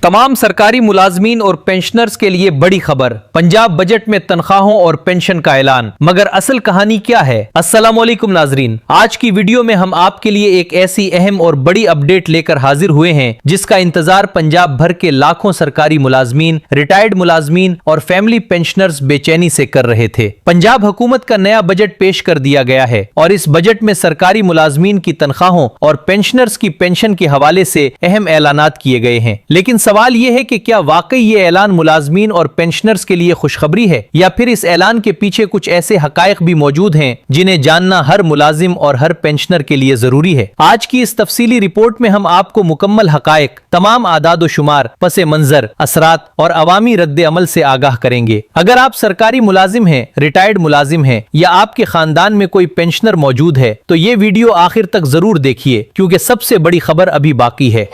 तमाम सरकारी मुलाजमीन और पेंशनर्स के लिए बड़ी खबर, पंजाब बजट में तनख्वाहों और पेंशन का ऐलान। मगर असल कहानी क्या है? अस्सलाम वालेकुम नाजरीन, आज की वीडियो में हम आपके लिए एक ऐसी अहम और बड़ी अपडेट लेकर हाजिर हुए हैं जिसका इंतजार पंजाब भर के लाखों सरकारी मुलाजमीन, रिटायर्ड मुलाजमीन और फैमिली पेंशनर्स बेचैनी से कर रहे थे। पंजाब हुकूमत का नया बजट पेश कर दिया गया है और इस बजट में सरकारी मुलाजमीन की तनख्वाहों और पेंशनर्स की पेंशन के हवाले से अहम ऐलानात किए गए हैं। लेकिन सवाल यह है कि क्या वाकई ये ऐलान मुलाजमीन और पेंशनर्स के लिए खुशखबरी है या फिर इस ऐलान के पीछे कुछ ऐसे हकायक भी मौजूद हैं जिन्हें जानना हर मुलाजिम और हर पेंशनर के लिए जरूरी है। आज की इस तफसीली रिपोर्ट में हम आपको मुकम्मल हकायक, तमाम आदाद शुमार, पसे मंजर, असरात और अवामी रद्द अमल से आगाह करेंगे। अगर आप सरकारी मुलाजिम हैं, रिटायर्ड मुलाजिम हैं या आपके खानदान में कोई पेंशनर मौजूद है तो ये वीडियो आखिर तक जरूर देखिए क्योंकि सबसे बड़ी खबर अभी बाकी है।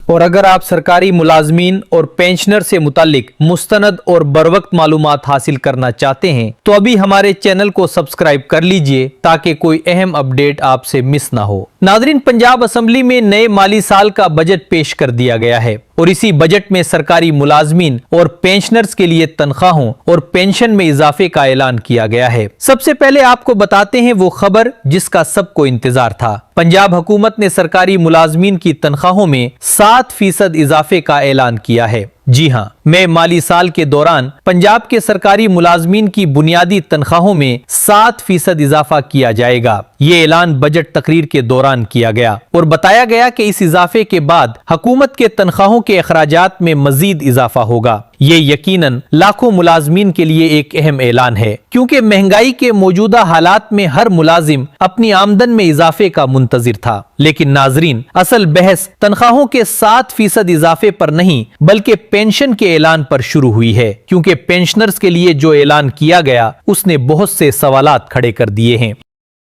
और अगर आप सरकारी मुलाजमीन और पेंशनर से मुतालिक मुस्तनद और बरवक्त मालूमात हासिल करना चाहते हैं तो अभी हमारे चैनल को सब्सक्राइब कर लीजिए ताकि कोई अहम अपडेट आपसे मिस ना हो। नाजरीन, पंजाब असेंबली में नए माली साल का बजट पेश कर दिया गया है और इसी बजट में सरकारी मुलाजमीन और पेंशनर्स के लिए तनख्वाहों और पेंशन में इजाफे का ऐलान किया गया है। सबसे पहले आपको बताते हैं वो खबर जिसका सबको इंतजार था। पंजाब हुकूमत ने सरकारी मुलाजमीन की तनख्वाहों में 7% इजाफे का ऐलान किया है। जी हां, नए माली साल के दौरान पंजाब के सरकारी मुलाजमीन की बुनियादी तनख्वाहों में 7% इजाफा किया जाएगा। ये ऐलान बजट तकरीर के दौरान किया गया और बताया गया कि इस इजाफे के बाद हुकूमत के तनख्वाहों के अखराजात में मजीद इजाफा होगा। ये यकीनन लाखों मुलाजमीन के लिए एक अहम ऐलान है क्योंकि महंगाई के मौजूदा हालात में हर मुलाजिम अपनी आमदन में इजाफे का मुंतजिर था। लेकिन नाजरीन, असल बहस तनख्वाहों के 7% इजाफे पर नहीं बल्कि पेंशन के ऐलान पर शुरू हुई है क्योंकि पेंशनर्स के लिए जो ऐलान किया गया उसने बहुत से सवालात खड़े कर दिए हैं।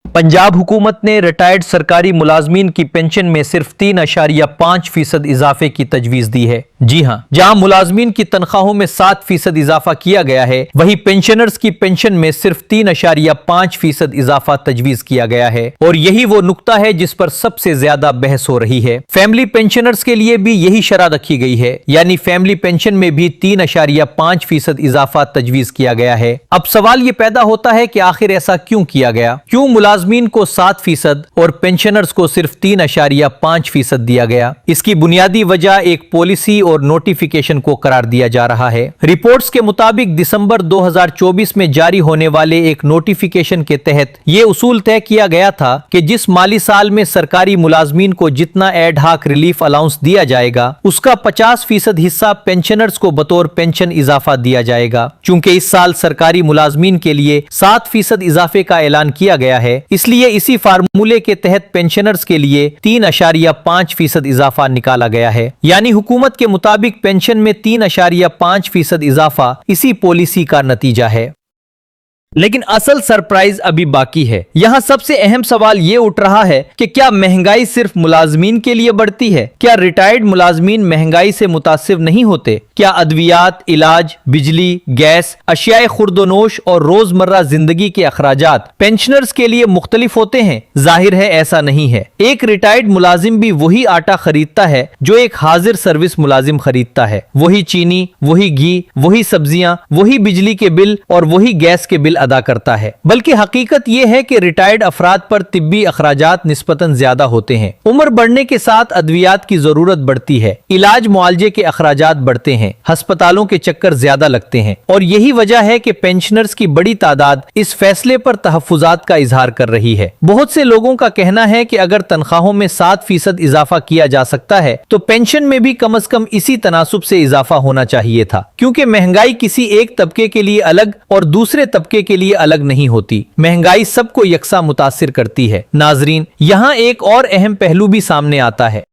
पंजाब हुकूमत ने रिटायर्ड सरकारी मुलाजमीन की पेंशन में सिर्फ 3.5% इजाफे की तजवीज दी है। जी हां, जहां मुलाजमीन की तनख्वाहों में 7% इजाफा किया गया है वहीं पेंशनर्स की पेंशन में सिर्फ 3.5% इजाफा तजवीज किया गया है और यही वो नुक्ता है जिस पर सबसे ज्यादा बहस हो रही है। फैमिली पेंशनर्स के लिए भी यही शरह रखी गई है, यानी फैमिली पेंशन में भी 3.5% इजाफा तजवीज किया गया है। अब सवाल ये पैदा होता है कि आखिर ऐसा क्यों किया गया? क्यों मुलाजमीन को 7% और पेंशनर्स को सिर्फ 3.5% दिया गया? इसकी बुनियादी वजह एक पॉलिसी और नोटिफिकेशन को करार दिया जा रहा है। रिपोर्ट्स के मुताबिक दिसंबर 2024 में जारी होने वाले एक नोटिफिकेशन के तहत यह उसूल तय किया गया था कि जिस माली साल में सरकारी मुलाजमीन को जितना एड हाक रिलीफ अलाउंस दिया जाएगा उसका 50% हिस्सा पेंशनर्स को बतौर पेंशन इजाफा दिया जाएगा। चूंकि इस साल सरकारी मुलाजमीन के लिए 7% इजाफे का ऐलान किया गया है, इसलिए इसी फार्मूले के तहत पेंशनर्स के लिए 3.5% इजाफा निकाला गया है। यानी हुकूमत के मुताबिक पेंशन में 3.5% इजाफा इसी पॉलिसी का नतीजा है। लेकिन असल सरप्राइज अभी बाकी है। यहाँ सबसे अहम सवाल ये उठ रहा है कि क्या महंगाई सिर्फ मुलाजमीन के लिए बढ़ती है? क्या रिटायर्ड मुलाजमीन महंगाई से मुतासिर नहीं होते? क्या अद्वियात, इलाज, बिजली, गैस, अशियाए खुर्दोनोश और रोजमर्रा जिंदगी के अखराजात पेंशनर्स के लिए मुख्तलिफ होते हैं? जाहिर है ऐसा नहीं है। एक रिटायर्ड मुलाजिम भी वही आटा खरीदता है जो एक हाजिर सर्विस मुलाजिम खरीदता है। वही चीनी, वही घी, वही सब्जियां, वही बिजली के बिल और वही गैस के बिल अदा करता है। बल्कि हकीकत यह है कि रिटायर्ड अफराद पर तिब्बी अखराजात निस्बतन ज्यादा होते हैं। उम्र बढ़ने के साथ अद्वियात की जरूरत बढ़ती है, इलाज मुआलजे के अखराजात बढ़ते हैं, अस्पतालों के चक्कर ज्यादा लगते हैं और यही वजह है कि पेंशनर्स की बड़ी तादाद इस फैसले पर तहफ्फुजात का इजहार कर रही है। बहुत से लोगों का कहना है कि अगर तनख्वाहों में 7% इजाफा किया जा सकता है तो पेंशन में भी कम से कम इसी तनासुब से इजाफा होना चाहिए था क्योंकि महंगाई किसी एक तबके के लिए अलग और दूसरे तबके के लिए अलग नहीं होती। महंगाई सबको यकसा मुतासिर करती है। नाजरीन, यहाँ एक और अहम पहलू भी सामने आता है।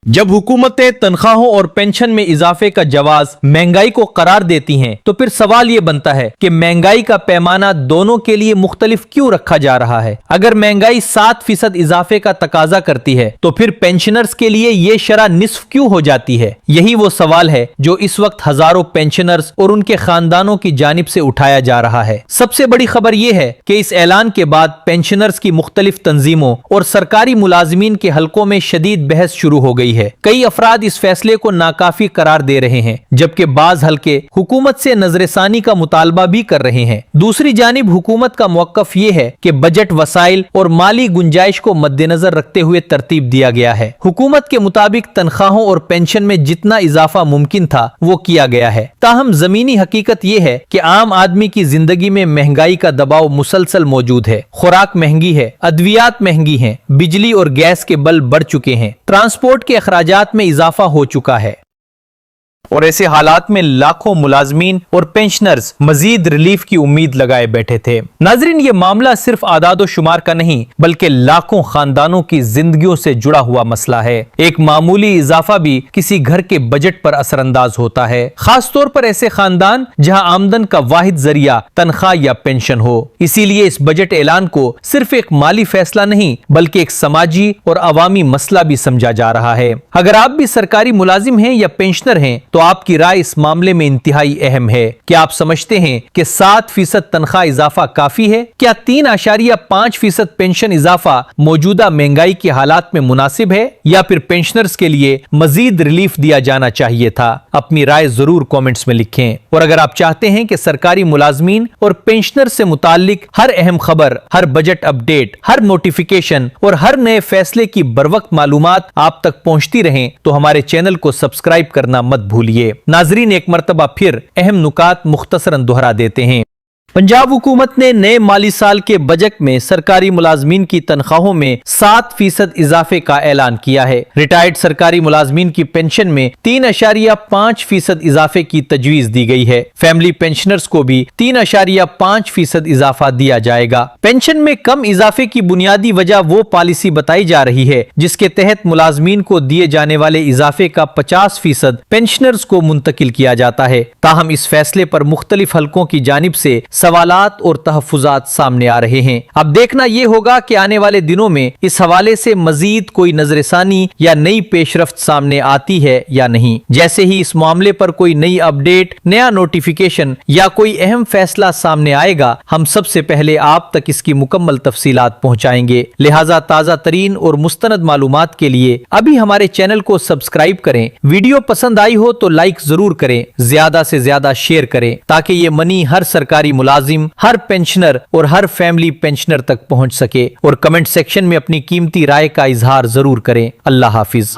जब हुकूमतें तनख्वाहों और पेंशन में इजाफे का जवाज महंगाई को करार देती हैं तो फिर सवाल ये बनता है कि महंगाई का पैमाना दोनों के लिए मुख्तलिफ क्यों रखा जा रहा है? अगर महंगाई 7% इजाफे का तकाजा करती है तो फिर पेंशनर्स के लिए ये शरह निस्फ क्यों हो जाती है? यही वो सवाल है जो इस वक्त हजारों पेंशनर्स और उनके खानदानों की जानिब से उठाया जा रहा है। सबसे बड़ी खबर यह है कि इस ऐलान के बाद पेंशनर्स की मुख्तलिफ तंजीमों और सरकारी मुलाजमीन के हलकों में शदीद बहस शुरू हो गई है। कई अफराद इस फैसले को नाकाफी करार दे रहे हैं, जबकि बाज हल्के हुकूमत से नजरसानी का मुतालबा भी कर रहे हैं। दूसरी जानिब हुकूमत का मौक़िफ़ ये है कि बजट वसाइल और माली गुंजाइश को मद्देनजर रखते हुए तरतीब दिया गया है। हुकूमत के मुताबिक तनख्वाहों और पेंशन में जितना इजाफा मुमकिन था वो किया गया है। ताहम जमीनी हकीकत ये है कि आम आदमी की जिंदगी में महंगाई का दबाव मुसलसल मौजूद है। खुराक महंगी है, अद्वियात महंगी हैं, बिजली और गैस के बल बढ़ चुके हैं, ट्रांसपोर्ट के अखराजात में इजाफा हो चुका है और ऐसे हालात में लाखों मुलाजमीन और पेंशनर्स मजीद रिलीफ की उम्मीद लगाए बैठे थे। नाजरीन, ये मामला सिर्फ आदाद शुमार का नहीं बल्कि लाखों खानदानों की जिंदगियों से जुड़ा हुआ मसला है। एक मामूली इजाफा भी किसी घर के बजट पर असरअंदाज होता है, खास तौर पर ऐसे खानदान जहां आमदन का वाहिद जरिया तनख्वाह या पेंशन हो। इसीलिए इस बजट ऐलान को सिर्फ एक माली फैसला नहीं बल्कि एक समाजी और अवामी मसला भी समझा जा रहा है। अगर आप भी सरकारी मुलाजिम हैं या पेंशनर हैं तो आपकी राय इस मामले में इंतहाई अहम है। क्या आप समझते हैं कि 7% तनख्वाह इजाफा काफी है? क्या 3.5% पेंशन इजाफा मौजूदा महंगाई के हालात में मुनासिब है या फिर पेंशनर्स के लिए मजीद रिलीफ दिया जाना चाहिए था? अपनी राय जरूर कमेंट्स में लिखें। और अगर आप चाहते हैं कि सरकारी मुलाजमीन और पेंशनर से मुतालिक हर अहम खबर, हर बजट अपडेट, हर नोटिफिकेशन और हर नए फैसले की बरवक्त मालूमात आप तक पहुंचती रहें तो हमारे चैनल को सब्सक्राइब करना मत भूलिए। नाजरीन, एक मर्तबा फिर अहम नुकात मुख्तसरन दोहरा देते हैं। पंजाब हुकूमत ने नए माली साल के बजट में सरकारी मुलाजमीन की तनख्वाहों में 7% इजाफे का ऐलान किया है। रिटायर्ड सरकारी मुलाजमीन की पेंशन में 3.5% इजाफे की तजवीज दी गई है। फैमिली पेंशनर्स को भी 3.5% इजाफा दिया जाएगा। पेंशन में कम इजाफे की बुनियादी वजह वो पॉलिसी बताई जा रही है जिसके तहत मुलाजमीन को दिए जाने वाले इजाफे का 50% पेंशनर्स को मुंतकिल किया जाता है। ताहम इस फैसले पर मुख्तलिफ हलकों की जानिब से सवालात और तहफ़्फ़ुज़ात सामने आ रहे हैं। अब देखना यह होगा कि आने वाले दिनों में इस हवाले से मजीद कोई नजरसानी या नई पेशरफ्त सामने आती है या नहीं। जैसे ही इस मामले पर कोई नई अपडेट, नया नोटिफिकेशन या कोई अहम फैसला सामने आएगा, हम सबसे पहले आप तक इसकी मुकम्मल तफसीलात पहुंचाएंगे। लिहाजा ताज़ा तरीन और मुस्तनद मालूमात के लिए अभी हमारे चैनल को सब्सक्राइब करें। वीडियो पसंद आई हो तो लाइक जरूर करें, ज्यादा से ज्यादा शेयर करें ताकि ये मनी हर सरकारी मुलाजिम, हर पेंशनर और हर फैमिली पेंशनर तक पहुंच सके। और कमेंट सेक्शन में अपनी कीमती राय का इजहार जरूर करें। अल्लाह हाफिज।